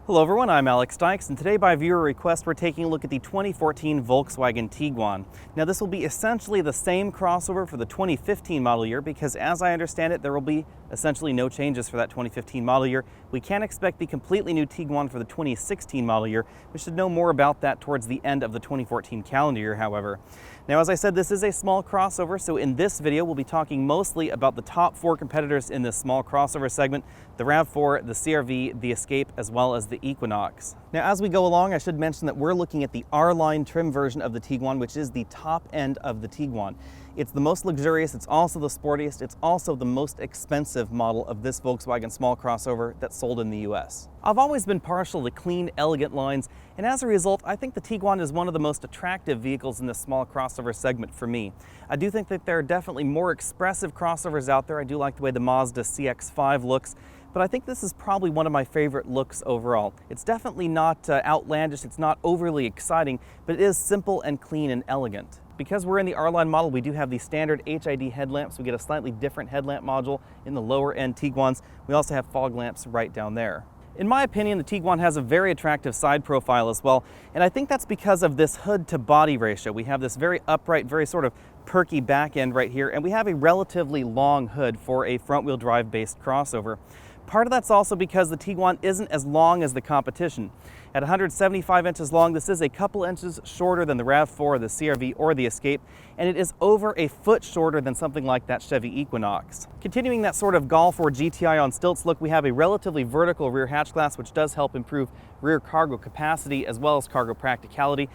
Hello everyone, I'm Alex Dykes, and today by viewer request we're taking a look at the 2014 Volkswagen Tiguan. Now this will be essentially the same crossover for the 2015 model year because as I understand it there will be essentially no changes for that 2015 model year. We can't expect the completely new Tiguan for the 2016 model year. We should know more about that towards the end of the 2014 calendar year, however. Now as I said, this is a small crossover, so in this video we'll be talking mostly about the top four competitors in this small crossover segment: the RAV4, the CR-V, the Escape, as well as the Equinox. Now as we go along, I should mention that we're looking at the R-Line trim version of the Tiguan, which is the top end of the Tiguan. It's the most luxurious, it's also the sportiest, it's also the most expensive model of this Volkswagen small crossover that's sold in the US. I've always been partial to clean, elegant lines, and as a result, I think the Tiguan is one of the most attractive vehicles in this small crossover segment for me. I do think that there are definitely more expressive crossovers out there. I do like the way the Mazda CX-5 looks, but I think this is probably one of my favorite looks overall. It's definitely not outlandish, it's not overly exciting, but it is simple and clean and elegant. Because we're in the R-Line model, we do have the standard HID headlamps. We get a slightly different headlamp module in the lower end Tiguans. We also have fog lamps right down there. In my opinion, the Tiguan has a very attractive side profile as well, and I think that's because of this hood to body ratio. We have this very upright, very sort of perky back end right here, and we have a relatively long hood for a front-wheel drive based crossover. Part of that's also because the Tiguan isn't as long as the competition. At 175 inches long, this is a couple inches shorter than the RAV4, the CR-V, or the Escape, and it is over a foot shorter than something like that Chevy Equinox. Continuing that sort of Golf or GTI on stilts look, we have a relatively vertical rear hatch glass, which does help improve rear cargo capacity as well as cargo practicality.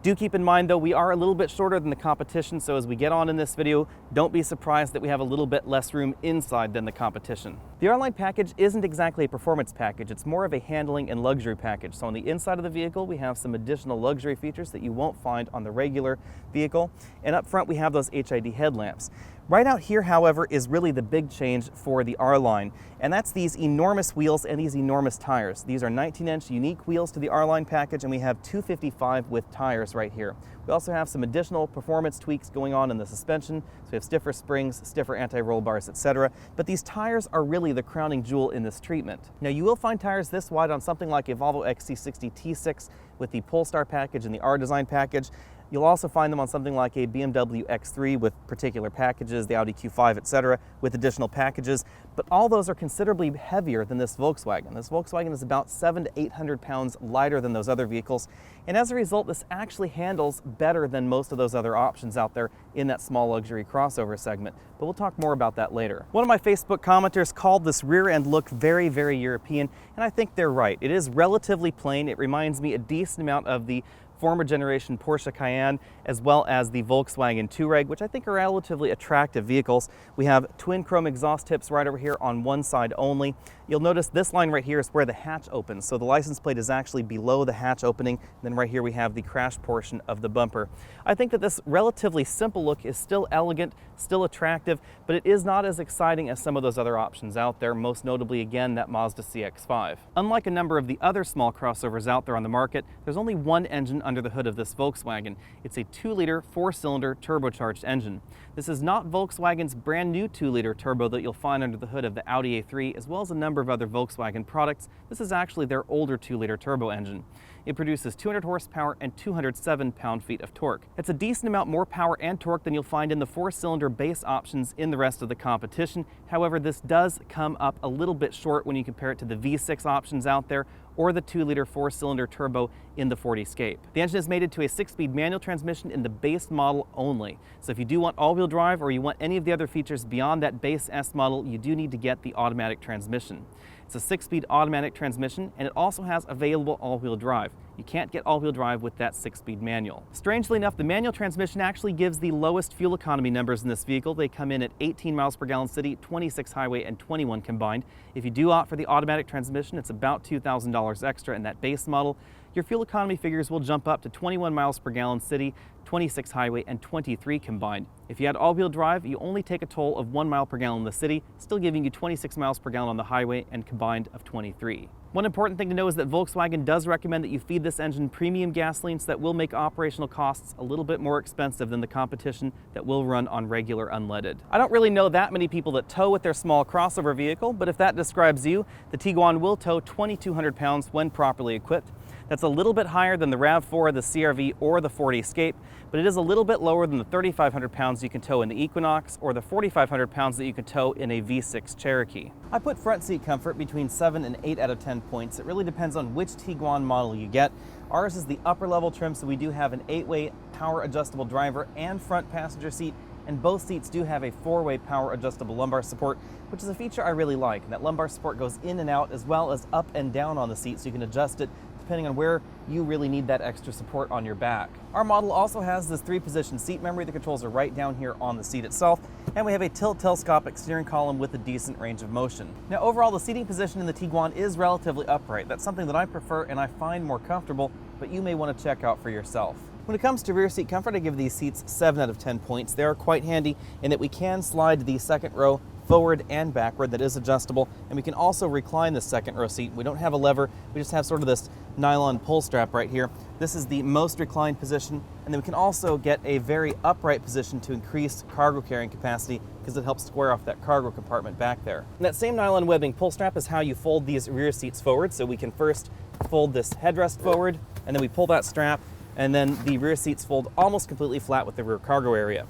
Do keep in mind though, we are a little bit shorter than the competition, so as we get on in this video, don't be surprised that we have a little bit less room inside than the competition. The R-Line package isn't exactly a performance package, it's more of a handling and luxury package. So on the inside of the vehicle, we have some additional luxury features that you won't find on the regular vehicle. And up front, we have those HID headlamps. Right out here, however, is really the big change for the R-Line, and that's these enormous wheels and these enormous tires. These are 19-inch unique wheels to the R-Line package, and we have 255 with tires right here. We also have some additional performance tweaks going on in the suspension, so we have stiffer springs, stiffer anti-roll bars, etc. But these tires are really the crowning jewel in this treatment. Now you will find tires this wide on something like a Volvo XC60 T6 with the Polestar package and the R-Design package. You'll also find them on something like a BMW X3 with particular packages, the Audi Q5, etc., with additional packages, but all those are considerably heavier than this Volkswagen. This Volkswagen is about 700 to 800 pounds lighter than those other vehicles, and as a result, this actually handles better than most of those other options out there in that small luxury crossover segment, but we'll talk more about that later. One of my Facebook commenters called this rear end look very, very European, and I think they're right. It is relatively plain. It reminds me a decent amount of the former generation Porsche Cayenne, as well as the Volkswagen Touareg, which I think are relatively attractive vehicles. We have twin chrome exhaust tips right over here on one side only. You'll notice this line right here is where the hatch opens, so the license plate is actually below the hatch opening. And then right here we have the crash portion of the bumper. I think that this relatively simple look is still elegant, still attractive, but it is not as exciting as some of those other options out there, most notably again that Mazda CX-5. Unlike a number of the other small crossovers out there on the market, there's only one engine under the hood of this Volkswagen. It's a 2-liter 4-cylinder turbocharged engine. This is not Volkswagen's brand new 2-liter turbo that you'll find under the hood of the Audi A3 as well as a number of other Volkswagen products. This is actually their older 2-liter turbo engine. It produces 200 horsepower and 207 pound-feet of torque. It's a decent amount more power and torque than you'll find in the 4-cylinder base options in the rest of the competition. However, this does come up a little bit short when you compare it to the V6 options out there or the 2-liter 4-cylinder turbo in the Ford Escape. The engine is mated to a 6-speed manual transmission in the base model only. So if you do want all-wheel drive or you want any of the other features beyond that base S model, you do need to get the automatic transmission. It's a 6-speed automatic transmission, and it also has available all-wheel drive. You can't get all-wheel drive with that 6-speed manual. Strangely enough, the manual transmission actually gives the lowest fuel economy numbers in this vehicle. They come in at 18 miles per gallon city, 26 highway, and 21 combined. If you do opt for the automatic transmission, it's about $2,000 extra in that base model. Your fuel economy figures will jump up to 21 miles per gallon city, 26 highway, and 23 combined. If you add all-wheel drive, you only take a toll of 1 mile per gallon in the city, still giving you 26 miles per gallon on the highway and combined of 23. One important thing to know is that Volkswagen does recommend that you feed this engine premium gasoline, so that will make operational costs a little bit more expensive than the competition that will run on regular unleaded. I don't really know that many people that tow with their small crossover vehicle, but if that describes you, the Tiguan will tow 2,200 pounds when properly equipped. That's a little bit higher than the RAV4, the CR-V, or the Ford Escape, but it is a little bit lower than the 3,500 pounds you can tow in the Equinox or the 4,500 pounds that you can tow in a V6 Cherokee. I put front seat comfort between 7 and 8 out of 10 points. It really depends on which Tiguan model you get. Ours is the upper level trim, so we do have an 8-way power adjustable driver and front passenger seat, and both seats do have a 4-way power adjustable lumbar support, which is a feature I really like. And that lumbar support goes in and out as well as up and down on the seat, so you can adjust it depending on where you really need that extra support on your back. Our model also has this 3-position seat memory. The controls are right down here on the seat itself, and we have a tilt-telescopic steering column with a decent range of motion. Now overall, the seating position in the Tiguan is relatively upright. That's something that I prefer and I find more comfortable, but you may want to check out for yourself. When it comes to rear seat comfort, I give these seats 7 out of 10 points. They are quite handy in that we can slide the second row forward and backward. That is adjustable, and we can also recline the second row seat. We don't have a lever, we just have sort of this nylon pull strap right here. This is the most reclined position, and then we can also get a very upright position to increase cargo carrying capacity because it helps square off that cargo compartment back there. And that same nylon webbing pull strap is how you fold these rear seats forward. So we can first fold this headrest forward, and then we pull that strap, and then the rear seats fold almost completely flat with the rear cargo area.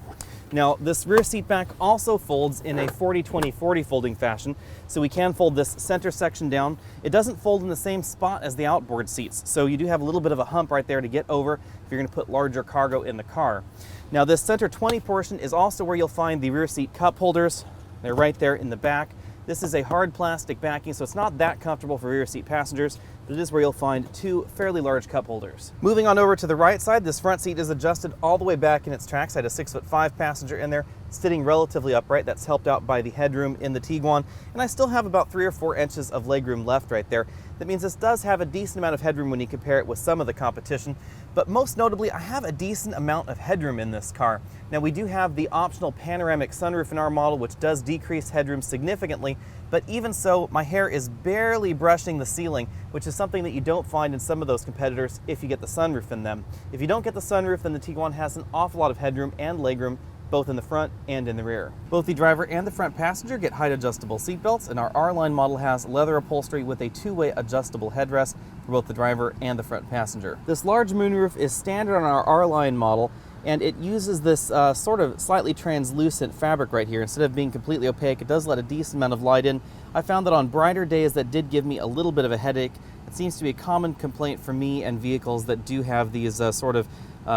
Now, this rear seat back also folds in a 40-20-40 folding fashion, so we can fold this center section down. It doesn't fold in the same spot as the outboard seats, so you do have a little bit of a hump right there to get over if you're going to put larger cargo in the car. Now, this center 20 portion is also where you'll find the rear seat cup holders. They're right there in the back. This is a hard plastic backing, so it's not that comfortable for rear seat passengers, but it is where you'll find 2 fairly large cup holders. Moving on over to the right side, this front seat is adjusted all the way back in its tracks. I had a 6'5" passenger in there, sitting relatively upright. That's helped out by the headroom in the Tiguan, and I still have about 3 or 4 inches of legroom left right there. That means this does have a decent amount of headroom when you compare it with some of the competition, but most notably, I have a decent amount of headroom in this car. Now, we do have the optional panoramic sunroof in our model, which does decrease headroom significantly, but even so, my hair is barely brushing the ceiling, which is something that you don't find in some of those competitors if you get the sunroof in them. If you don't get the sunroof, then the Tiguan has an awful lot of headroom and legroom, both in the front and in the rear. Both the driver and the front passenger get height adjustable seat belts, and our R-Line model has leather upholstery with a 2-way adjustable headrest for both the driver and the front passenger. This large moonroof is standard on our R-Line model, and it uses this sort of slightly translucent fabric right here. Instead of being completely opaque, it does let a decent amount of light in. I found that on brighter days that did give me a little bit of a headache. It seems to be a common complaint for me and vehicles that do have these sort of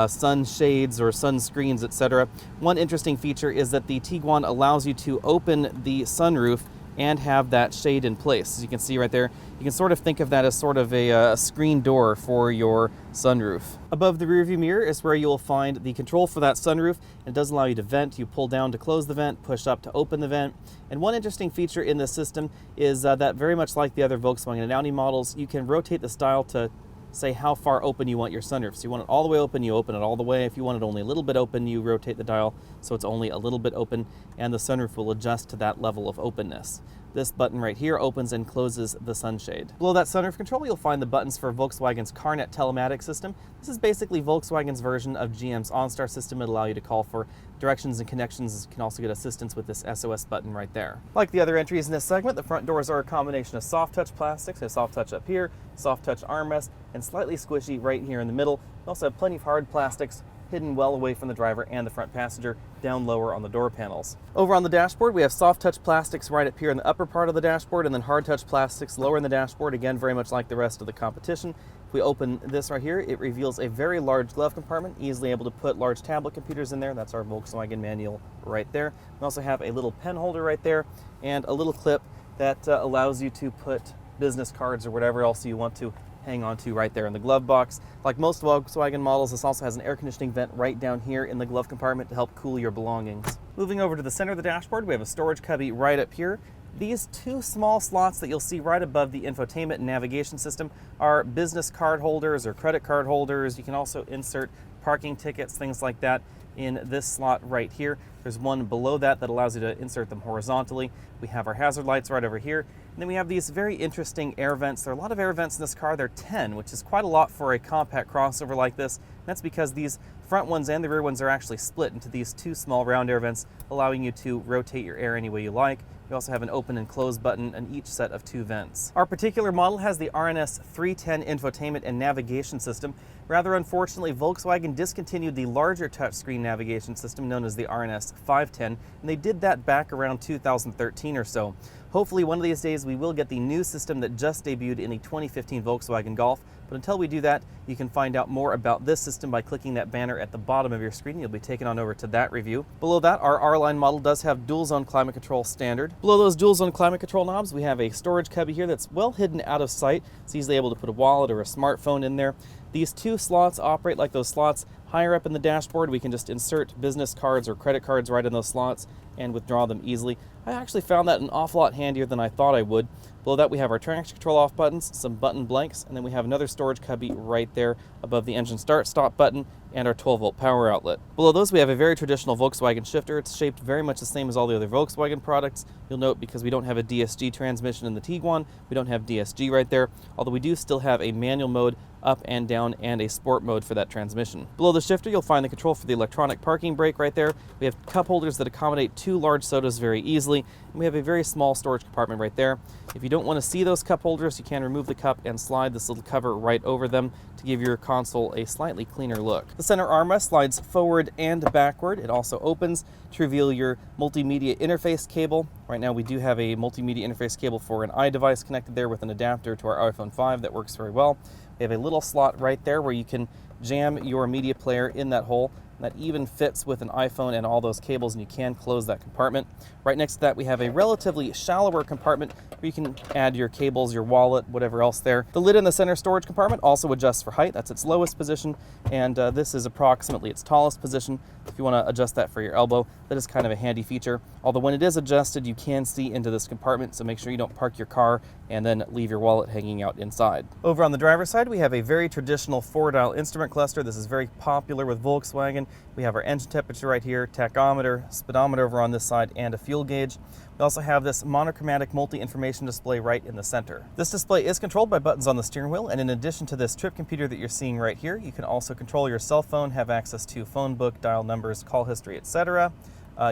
sun shades or sun screens, etc. One interesting feature is that the Tiguan allows you to open the sunroof and have that shade in place. As you can see right there, you can sort of think of that as sort of a screen door for your sunroof. Above the rearview mirror is where you'll find the control for that sunroof. It does allow you to vent. You pull down to close the vent, push up to open the vent. And one interesting feature in this system is that very much like the other Volkswagen and Audi models, you can rotate this dial to say how far open you want your sunroof. So you want it all the way open, you open it all the way. If you want it only a little bit open, you rotate the dial so it's only a little bit open, and the sunroof will adjust to that level of openness. This button right here opens and closes the sunshade. Below that sunroof control, you'll find the buttons for Volkswagen's CarNet Telematics System. This is basically Volkswagen's version of GM's OnStar system. It'll allow you to call for directions and connections. You can also get assistance with this SOS button right there. Like the other entries in this segment, the front doors are a combination of soft touch plastics. So soft touch up here, soft touch armrest, and slightly squishy right here in the middle. We also have plenty of hard plastics hidden well away from the driver and the front passenger, down lower on the door panels. Over on the dashboard, we have soft touch plastics right up here in the upper part of the dashboard, and then hard touch plastics lower in the dashboard, again very much like the rest of the competition. If we open this right here, it reveals a very large glove compartment, easily able to put large tablet computers in there. That's our Volkswagen manual right there. We also have a little pen holder right there, and a little clip that allows you to put business cards or whatever else you want to hang on to right there in the glove box. Like most Volkswagen models, this also has an air conditioning vent right down here in the glove compartment to help cool your belongings. Moving over to the center of the dashboard, we have a storage cubby right up here. These 2 small slots that you'll see right above the infotainment and navigation system are business card holders or credit card holders. You can also insert parking tickets, things like that, in this slot right here. There's one below that that allows you to insert them horizontally. We have our hazard lights right over here. And then we have these very interesting air vents. There are a lot of air vents in this car. They're 10, which is quite a lot for a compact crossover like this. And that's because these front ones and the rear ones are actually split into these two small round air vents, allowing you to rotate your air any way you like. You also have an open and close button in each set of 2 vents. Our particular model has the RNS 310 infotainment and navigation system. Rather unfortunately, Volkswagen discontinued the larger touchscreen navigation system known as the RNS 510, and they did that back around 2013 or so. Hopefully one of these days we will get the new system that just debuted in the 2015 Volkswagen Golf, but until we do that, you can find out more about this system by clicking that banner at the bottom of your screen. You'll be taken on over to that review. Below that, our R-Line model does have dual zone climate control standard. Below those dual zone climate control knobs, we have a storage cubby here that's well hidden out of sight. It's easily able to put a wallet or a smartphone in there. These 2 slots operate like those slots higher up in the dashboard. We can just insert business cards or credit cards right in those slots and withdraw them easily. I actually found that an awful lot handier than I thought I would. Below that, we have our traction control off buttons, some button blanks, and then we have another storage cubby right there above the engine start-stop button and our 12-volt power outlet. Below those, we have a very traditional Volkswagen shifter. It's shaped very much the same as all the other Volkswagen products. You'll note because we don't have a DSG transmission in the Tiguan, we don't have DSG right there, although we do still have a manual mode, up and down, and a sport mode for that transmission. Below the shifter, you'll find the control for the electronic parking brake right there. We have cup holders that accommodate 2 large sodas very easily, and we have a very small storage compartment right there. If you don't want to see those cup holders, you can remove the cup and slide this little cover right over them to give your console a slightly cleaner look. The center armrest slides forward and backward. It also opens to reveal your multimedia interface cable. Right now we do have a multimedia interface cable for an iDevice connected there with an adapter to our iPhone 5 that works very well. We have a little slot right there where you can jam your media player in that hole. That even fits with an iPhone and all those cables, and you can close that compartment. Right next to that, we have a relatively shallower compartment where you can add your cables, your wallet, whatever else there. The lid in the center storage compartment also adjusts for height. That's its lowest position, and this is approximately its tallest position. If you want to adjust that for your elbow, that is kind of a handy feature. Although when it is adjusted, you can see into this compartment, so make sure you don't park your car and then leave your wallet hanging out inside. Over on the driver's side, we have a very traditional 4-dial instrument cluster. This is very popular with Volkswagen. We have our engine temperature right here, tachometer, speedometer over on this side, and a fuel gauge. We also have this monochromatic multi-information display right in the center. This display is controlled by buttons on the steering wheel, and in addition to this trip computer that you're seeing right here, you can also control your cell phone, have access to phone book, dial numbers, call history, etc.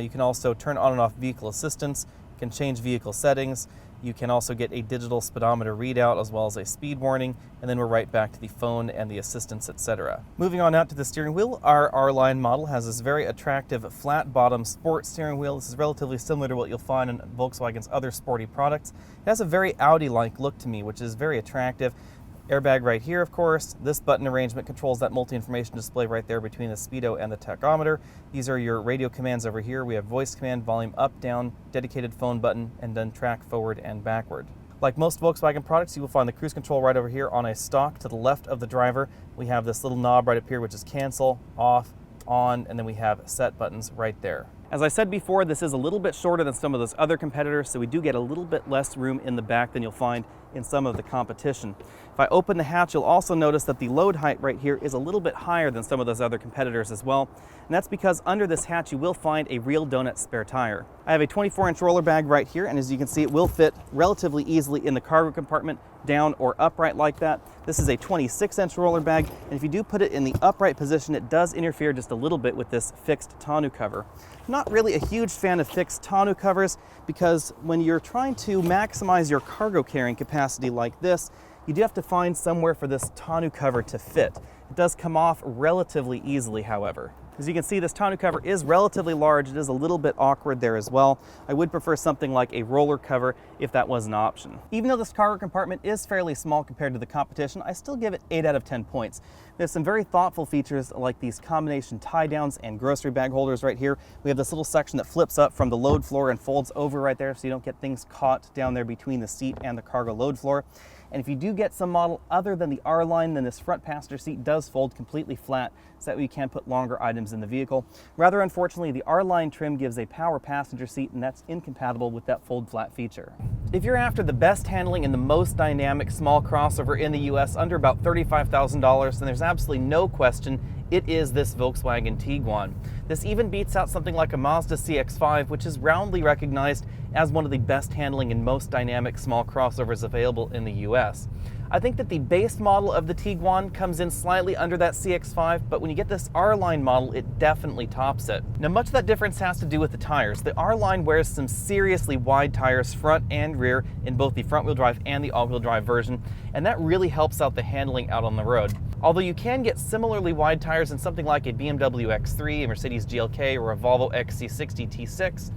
You can also turn on and off vehicle assistance, you can change vehicle settings. You can also get a digital speedometer readout as well as a speed warning, and then we're right back to the phone and the assistance, etc. Moving on out to the steering wheel, our R-Line model has this very attractive flat bottom sport steering wheel. This is relatively similar to what you'll find in Volkswagen's other sporty products. It has a very Audi-like look to me, which is very attractive. Airbag right here, of course. This button arrangement controls that multi-information display right there between the speedo and the tachometer. These are your radio commands over here. We have voice command, volume up, down, dedicated phone button, and then track forward and backward. Like most Volkswagen products, you will find the cruise control right over here on a stalk to the left of the driver. We have this little knob right up here, which is cancel, off, on, and then we have set buttons right there. As I said before, this is a little bit shorter than some of those other competitors, so we do get a little bit less room in the back than you'll find in some of the competition. If I open the hatch, you'll also notice that the load height right here is a little bit higher than some of those other competitors as well. And that's because under this hatch, you will find a real donut spare tire. I have a 24-inch roller bag right here, and as you can see, it will fit relatively easily in the cargo compartment, down or upright like that. This is a 26-inch roller bag, and if you do put it in the upright position, it does interfere just a little bit with this fixed tonneau cover. I'm not really a huge fan of fixed tonneau covers because when you're trying to maximize your cargo carrying capacity like this, you do have to find somewhere for this tonneau cover to fit. It does come off relatively easily, however. As you can see, this tonneau cover is relatively large. It is a little bit awkward there as well. I would prefer something like a roller cover if that was an option. Even though this cargo compartment is fairly small compared to the competition, I still give it 8 out of 10 points. There's some very thoughtful features like these combination tie downs and grocery bag holders right here. We have this little section that flips up from the load floor and folds over right there so you don't get things caught down there between the seat and the cargo load floor. And if you do get some model other than the R-Line, then this front passenger seat does fold completely flat so that way you can put longer items in the vehicle. Rather unfortunately, the R-Line trim gives a power passenger seat, and that's incompatible with that fold flat feature. If you're after the best handling and the most dynamic small crossover in the US under about $35,000, then there's absolutely no question it is this Volkswagen Tiguan. This even beats out something like a Mazda CX-5, which is roundly recognized as one of the best handling and most dynamic small crossovers available in the US. I think that the base model of the Tiguan comes in slightly under that CX-5, but when you get this R-Line model, it definitely tops it. Now, much of that difference has to do with the tires. The R-Line wears some seriously wide tires front and rear in both the front-wheel drive and the all-wheel drive version, and that really helps out the handling out on the road. Although you can get similarly wide tires in something like a BMW X3, a Mercedes GLK, or a Volvo XC60 T6,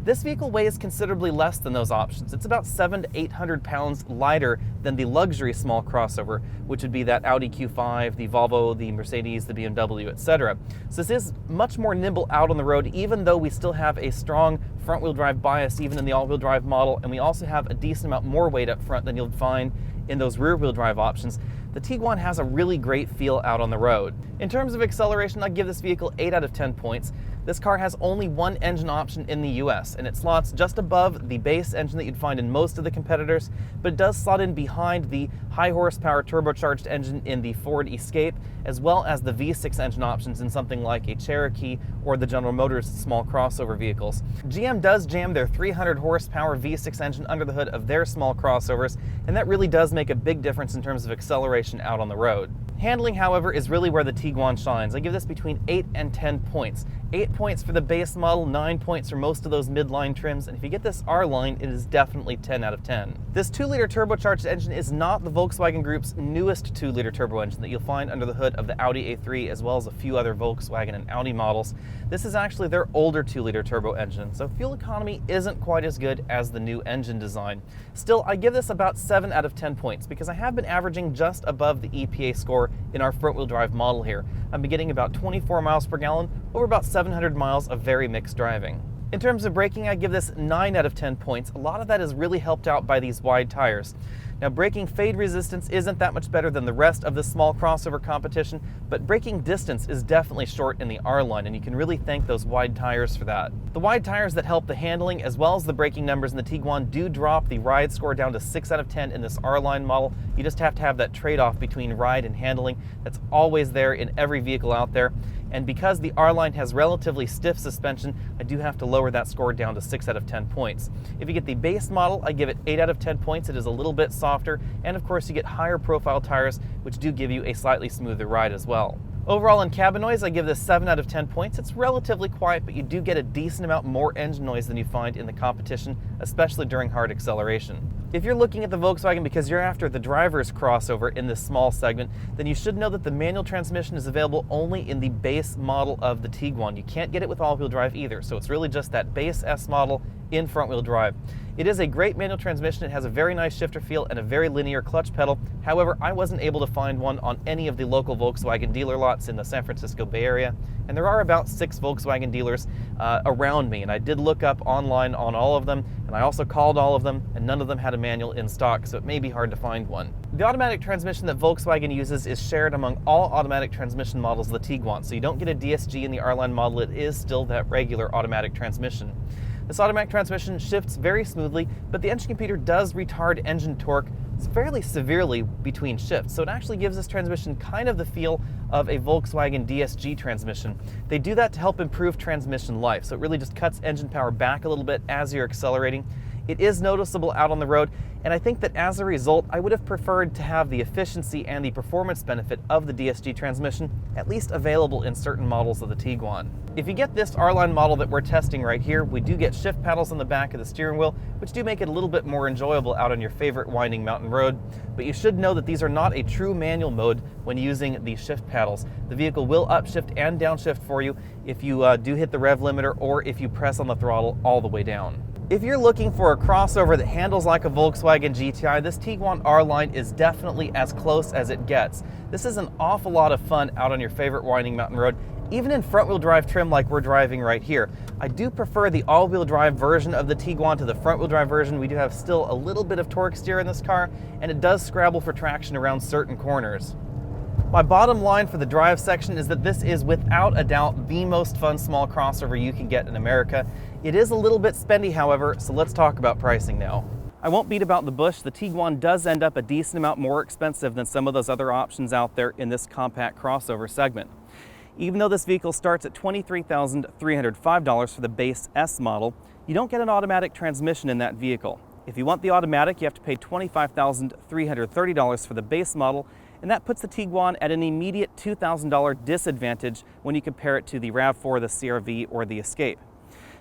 this vehicle weighs considerably less than those options. It's about 700 to 800 pounds lighter than the luxury small crossover, which would be that Audi Q5, the Volvo, the Mercedes, the BMW, etc. So this is much more nimble out on the road, even though we still have a strong front-wheel drive bias even in the all-wheel drive model, and we also have a decent amount more weight up front than you'll find in those rear-wheel drive options. The Tiguan has a really great feel out on the road. In terms of acceleration, I'd give this vehicle 8 out of 10 points. This car has only one engine option in the US, and it slots just above the base engine that you'd find in most of the competitors, but it does slot in behind the high horsepower turbocharged engine in the Ford Escape, as well as the V6 engine options in something like a Cherokee or the General Motors small crossover vehicles. GM does jam their 300 horsepower V6 engine under the hood of their small crossovers, and that really does make a big difference in terms of acceleration out on the road. Handling, however, is really where the Tiguan shines. I give this between 8 and 10 points. 8 points for the base model, 9 points for most of those midline trims, and if you get this R-Line, it is definitely 10 out of 10. This 2-liter turbocharged engine is not the Volkswagen Group's newest 2-liter turbo engine that you'll find under the hood of the Audi A3 as well as a few other Volkswagen and Audi models. This is actually their older 2-liter turbo engine, so fuel economy isn't quite as good as the new engine design. Still, I give this about 7 out of 10 points because I have been averaging just above the EPA score in our front-wheel drive model here. I'm getting about 24 miles per gallon over about 700 miles of very mixed driving. In terms of braking, I give this 9 out of 10 points. A lot of that is really helped out by these wide tires. Now, braking fade resistance isn't that much better than the rest of the small crossover competition, but braking distance is definitely short in the R-Line, and you can really thank those wide tires for that. The wide tires that help the handling as well as the braking numbers in the Tiguan do drop the ride score down to 6 out of 10 in this R-Line model. You just have to have that trade-off between ride and handling. That's always there in every vehicle out there. And because the R-Line has relatively stiff suspension, I do have to lower that score down to 6 out of 10 points. If you get the base model, I give it 8 out of 10 points. It is a little bit softer, and of course you get higher profile tires, which do give you a slightly smoother ride as well. Overall, in cabin noise, I give this 7 out of 10 points. It's relatively quiet, but you do get a decent amount more engine noise than you find in the competition, especially during hard acceleration. If you're looking at the Volkswagen because you're after the driver's crossover in this small segment, then you should know that the manual transmission is available only in the base model of the Tiguan. You can't get it with all-wheel drive either, so it's really just that base S model in front-wheel drive. It is a great manual transmission. It has a very nice shifter feel and a very linear clutch pedal. However, I wasn't able to find one on any of the local Volkswagen dealer lots in the San Francisco Bay Area, and there are about 6 Volkswagen dealers around me, and I did look up online on all of them, and I also called all of them, and none of them had a manual in stock, so it may be hard to find one. The automatic transmission that Volkswagen uses is shared among all automatic transmission models of the Tiguan, so you don't get a DSG in the R-Line model. It is still that regular automatic transmission. This automatic transmission shifts very smoothly, but the engine computer does retard engine torque fairly severely between shifts, so it actually gives this transmission kind of the feel of a Volkswagen DSG transmission. They do that to help improve transmission life, so it really just cuts engine power back a little bit as you're accelerating. It is noticeable out on the road, and I think that as a result, I would have preferred to have the efficiency and the performance benefit of the DSG transmission at least available in certain models of the Tiguan. If you get this R-Line model that we're testing right here, we do get shift paddles on the back of the steering wheel, which do make it a little bit more enjoyable out on your favorite winding mountain road. But you should know that these are not a true manual mode when using the shift paddles. The vehicle will upshift and downshift for you if you do hit the rev limiter or if you press on the throttle all the way down. If you're looking for a crossover that handles like a Volkswagen GTI, this Tiguan R-Line is definitely as close as it gets. This is an awful lot of fun out on your favorite winding mountain road, even in front-wheel drive trim like we're driving right here. I do prefer the all-wheel drive version of the Tiguan to the front-wheel drive version. We do have still a little bit of torque steer in this car, and it does scrabble for traction around certain corners. My bottom line for the drive section is that this is without a doubt the most fun small crossover you can get in America. It is a little bit spendy, however, so let's talk about pricing now. I won't beat about the bush. The Tiguan does end up a decent amount more expensive than some of those other options out there in this compact crossover segment. Even though this vehicle starts at $23,305 for the base S model, you don't get an automatic transmission in that vehicle. If you want the automatic, you have to pay $25,330 for the base model, and that puts the Tiguan at an immediate $2,000 disadvantage when you compare it to the RAV4, the CR-V, or the Escape.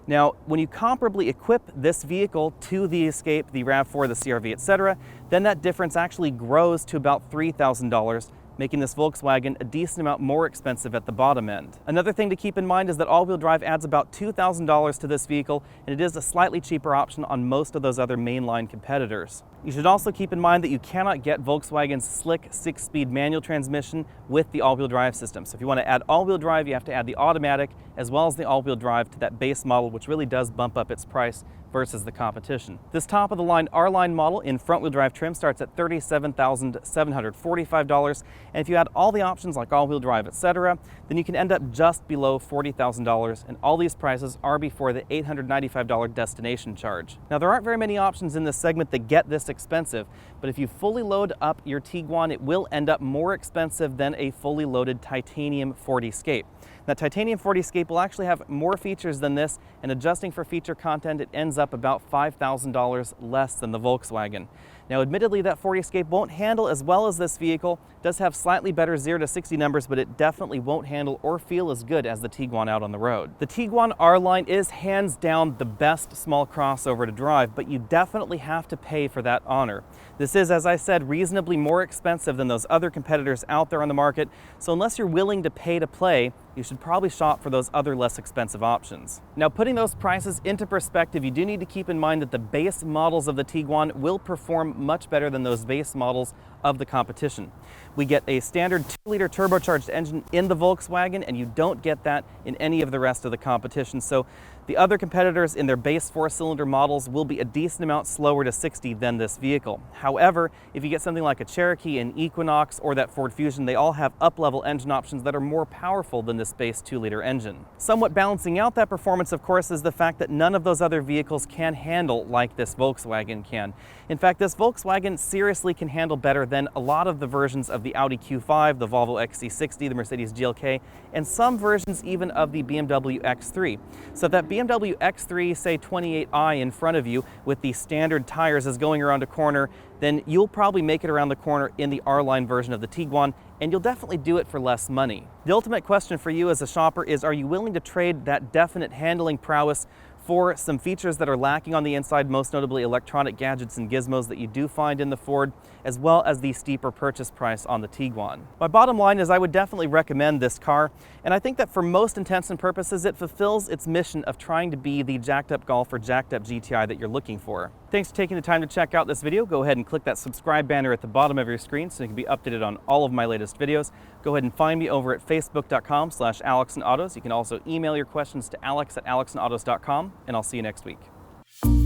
Now, when you comparably equip this vehicle to the Escape, the RAV4, the CR-V, etc., then that difference actually grows to about $3,000, making this Volkswagen a decent amount more expensive at the bottom end. Another thing to keep in mind is that all-wheel drive adds about $2,000 to this vehicle, and it is a slightly cheaper option on most of those other mainline competitors. You should also keep in mind that you cannot get Volkswagen's slick 6-speed manual transmission with the all-wheel drive system. So if you want to add all-wheel drive, you have to add the automatic as well as the all-wheel drive to that base model, which really does bump up its price versus the competition. This top-of-the-line R-Line model in front-wheel drive trim starts at $37,745, and if you add all the options like all-wheel drive, etc., then you can end up just below $40,000, and all these prices are before the $895 destination charge. Now, there aren't very many options in this segment that get this expensive, but if you fully load up your Tiguan, it will end up more expensive than a fully loaded titanium Ford Escape. That titanium Ford Escape will actually have more features than this, and adjusting for feature content, it ends up about $5,000 less than the Volkswagen. Now, admittedly, that Ford Escape won't handle as well as this vehicle. It does have slightly better 0 to 60 numbers, but it definitely won't handle or feel as good as the Tiguan out on the road. The Tiguan R-Line is hands down the best small crossover to drive, but you definitely have to pay for that honor. This is, as I said, reasonably more expensive than those other competitors out there on the market, so unless you're willing to pay to play, you should probably shop for those other less expensive options. Now, putting those prices into perspective, you do need to keep in mind that the base models of the Tiguan will perform much better than those base models of the competition. We get a standard 2-liter turbocharged engine in the Volkswagen, and you don't get that in any of the rest of the competition. So the other competitors in their base 4-cylinder models will be a decent amount slower to 60 than this vehicle. However, if you get something like a Cherokee, an Equinox, or that Ford Fusion, they all have up-level engine options that are more powerful than this base 2-liter engine. Somewhat balancing out that performance, of course, is the fact that none of those other vehicles can handle like this Volkswagen can. In fact, this Volkswagen seriously can handle better than a lot of the versions of the Audi Q5, the Volvo XC60, the Mercedes GLK, and some versions even of the BMW X3. So that BMW X3, say 28i in front of you with the standard tires is going around a corner, then you'll probably make it around the corner in the R-Line version of the Tiguan, and you'll definitely do it for less money. The ultimate question for you as a shopper is, are you willing to trade that definite handling prowess for some features that are lacking on the inside, most notably electronic gadgets and gizmos that you do find in the Ford, as well as the steeper purchase price on the Tiguan? My bottom line is I would definitely recommend this car, and I think that for most intents and purposes, it fulfills its mission of trying to be the jacked up Golf or jacked up GTI that you're looking for. Thanks for taking the time to check out this video. Go ahead and click that subscribe banner at the bottom of your screen so you can be updated on all of my latest videos. Go ahead and find me over at facebook.com/AlexandAutos. You can also email your questions to alex@alexandautos.com, and I'll see you next week.